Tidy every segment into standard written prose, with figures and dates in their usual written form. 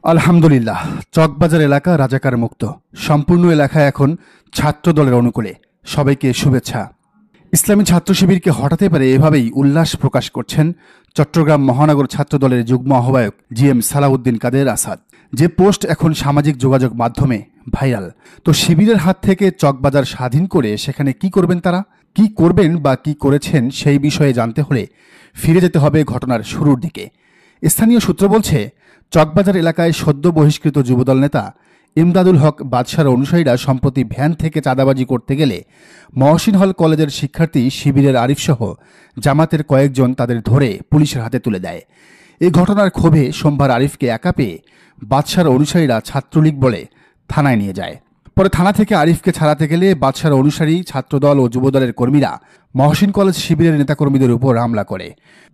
আলহামদুলিল্লাহ, চকবাজার এলাকা রাজাকার মুক্ত। সম্পূর্ণ এলাকা এখন ছাত্র দলের অনুকূলে। সবাইকে শুভেচ্ছা। ইসলামী ছাত্র শিবিরকে হঠাতে পারে এভাবেই উল্লাস প্রকাশ করছেন চট্টগ্রাম মহানগর ছাত্র দলের যুগ্ম আহ্বায়ক জিএম সালাউদ্দিন কাদের আসাদ। যে পোস্ট এখন সামাজিক যোগাযোগ মাধ্যমে ভাইরাল। তো শিবিরের হাত থেকে চকবাজার স্বাধীন করে সেখানে কি করবেন তারা, কি করবেন বা কি করেছেন সেই বিষয়ে জানতে হলে ফিরে যেতে হবে ঘটনার শুরুর দিকে। স্থানীয় সূত্র বলছে, চকবাজার এলাকায় সদ্য বহিষ্কৃত যুবদল নেতা ইমদাদুল হক বাদশার অনুসারীরা সম্প্রতি ভ্যান থেকে চাঁদাবাজি করতে গেলে মহসিন হল কলেজের শিক্ষার্থী শিবিরের আরিফসহ জামাতের কয়েকজন তাদের ধরে পুলিশের হাতে তুলে দেয়। এই ঘটনার ক্ষোভে সোমবার আরিফকে একা পেয়ে বাদশার অনুসারীরা ছাত্রলীগ বলে থানায় নিয়ে যায়। পরে থানা থেকে আরিফকে ছাড়াতে গেলে বাদশার অনুসারী ছাত্রদল ও যুবদলের কর্মীরা মহসিন কলেজ শিবিরের নেতাকর্মীদের উপর হামলা করে।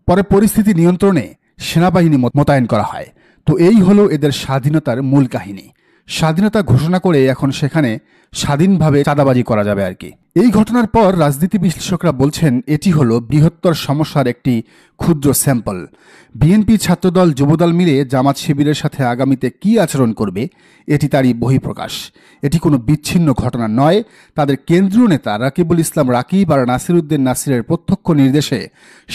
পরে পরিস্থিতি নিয়ন্ত্রণে সেনাবাহিনী মোতায়েন করা হয়। তো এই হলো এদের স্বাধীনতার মূল কাহিনী। স্বাধীনতা ঘোষণা করে এখন সেখানে স্বাধীনভাবে চাঁদাবাজি করা যাবে আর কি। এই ঘটনার পর রাজনীতি বিশ্লেষকরা বলছেন, এটি হলো বৃহত্তর সমস্যার একটি ক্ষুদ্র স্যাম্পল। বিএনপি, ছাত্রদল, যুবদল মিলে জামাত শিবিরের সাথে আগামীতে কি আচরণ করবে এটি তারই বহিঃপ্রকাশ। এটি কোনো বিচ্ছিন্ন ঘটনা নয়। তাদের কেন্দ্রীয় নেতা রাকিবুল ইসলাম রাকিব আর নাসিরউদ্দিন নাসিরের প্রত্যক্ষ নির্দেশে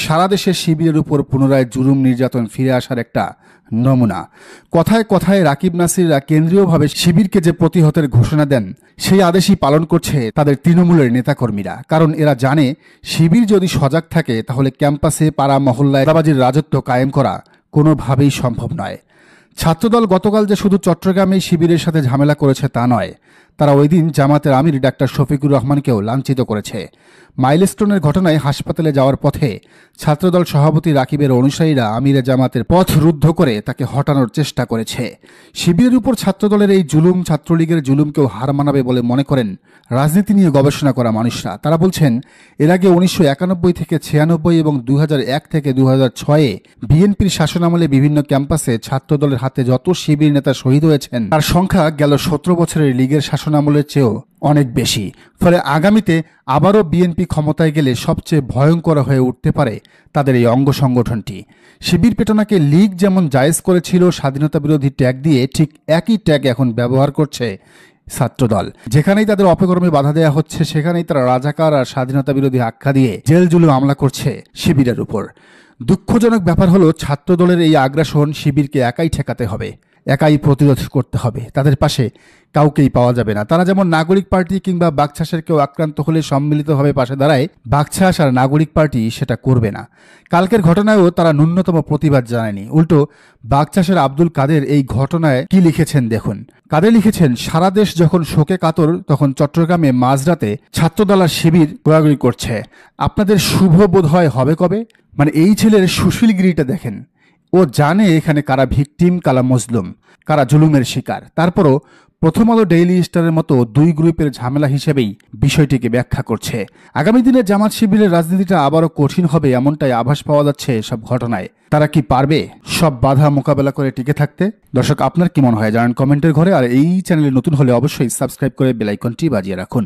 সারা দেশে শিবিরের উপর পুনরায় জুলুম নির্যাতন ফিরে আসার একটা নমুনা। কথায় কথায় রাকিব নাসিররা কেন্দ্রীয়ভাবে শিবিরকে যে প্রতিহতের ঘোষণা দেন সেই আদেশই পালন করছে তাদের তৃণমূলের নেতাকর্মীরা। কারণ এরা জানে, শিবির যদি সজাগ থাকে তাহলে ক্যাম্পাসে, পাড়া মহল্লায় চাঁদাবাজির রাজত্ব কায়েম করা কোনোভাবেই সম্ভব নয়। ছাত্রদল গতকাল যে শুধু চট্টগ্রামেই শিবিরের সাথে ঝামেলা করেছে তা নয়, তারা ওই দিন জামাতের আমির ডাক্তার শফিকুর রহমানকেও লাঞ্ছিত করেছে। মাইলস্টোনের ঘটনায় হাসপাতালে যাওয়ার পথে ছাত্রদল সভাপতি রাকিবের অনুসারীরা আমিরে জামাতের পথ রুদ্ধ করে তাকে হটানোর চেষ্টা করেছে। শিবিরের উপর ছাত্রদলের এই জুলুম ছাত্রলীগের জুলুমকেও হার মানাবে বলে মনে করেন রাজনীতি নিয়ে গবেষণা করা মানুষরা। তারা বলছেন, এর আগে 1991 থেকে 96 এবং 2001 থেকে 2006-এ বিএনপির শাসনামলে বিভিন্ন ক্যাম্পাসে ছাত্রদলের হাতে যত শিবির নেতা শহীদ হয়েছেন তার সংখ্যা গেল 17 বছরের লীগের শাসনামলের চেয়েও অনেক বেশি। ফলে আগামীতে আবারও বিএনপি ক্ষমতায় গেলে সবচেয়ে ভয়ঙ্কর হয়ে উঠতে পারে তাদের এই অঙ্গ সংগঠনটি। শিবির পেটানোকে লীগ যেমন জায়েজ করেছিল স্বাধীনতা বিরোধী ট্যাগ দিয়ে, ঠিক একই ট্যাগ এখন ব্যবহার করছে ছাত্রদল। যেখানেই তাদের অপকর্মে বাধা দেওয়া হচ্ছে সেখানেই তারা রাজাকার আর স্বাধীনতা বিরোধী আখ্যা দিয়ে জেল জুলুম হামলা করছে শিবিরের উপর। দুঃখজনক ব্যাপার হলো, ছাত্রদলের এই আগ্রাসন শিবিরকে একাই ঠেকাতে হবে, একাই প্রতিরোধ করতে হবে। তাদের পাশে কাউকেই পাওয়া যাবে না। তারা যেমন নাগরিক পার্টি কিংবা বাকছাসের কেউ আক্রান্ত হলে সম্মিলিতভাবে পাশে দাঁড়ায়, বাকছাস আর নাগরিক পার্টি সেটা করবে না। কালকের ঘটনায়ও তারা ন্যূনতম প্রতিবাদ জানায়নি। উল্টো বাকছাসের আব্দুল কাদের এই ঘটনায় কি লিখেছেন দেখুন। কাদের লিখেছেন, সারা দেশ যখন শোকে কাতর তখন চট্টগ্রামে মাঝরাতে ছাত্রদল আর শিবির গোড়াগুড়ি করছে। আপনাদের শুভ বোধ হয় হবে কবে? মানে এই ছেলের সুশীলগিরিটা দেখেন। ও জানে এখানে কারা ভিকটিম, কারা মজলুম, কারা জুলুমের শিকার। তারপরও প্রথম আলো, ডেইলি স্টারের মতো দুই গ্রুপের ঝামেলা হিসেবেই বিষয়টিকে ব্যাখ্যা করছে। আগামী দিনে জামাত শিবিরের রাজনীতিটা আবারও কঠিন হবে এমনটাই আভাস পাওয়া যাচ্ছে এসব ঘটনায়। তারা কি পারবে সব বাধা মোকাবেলা করে টিকে থাকতে? দর্শক, আপনার কি মনে হয় জানান কমেন্টের ঘরে। আর এই চ্যানেলে নতুন হলে অবশ্যই সাবস্ক্রাইব করে বেল আইকনটি বাজিয়ে রাখুন।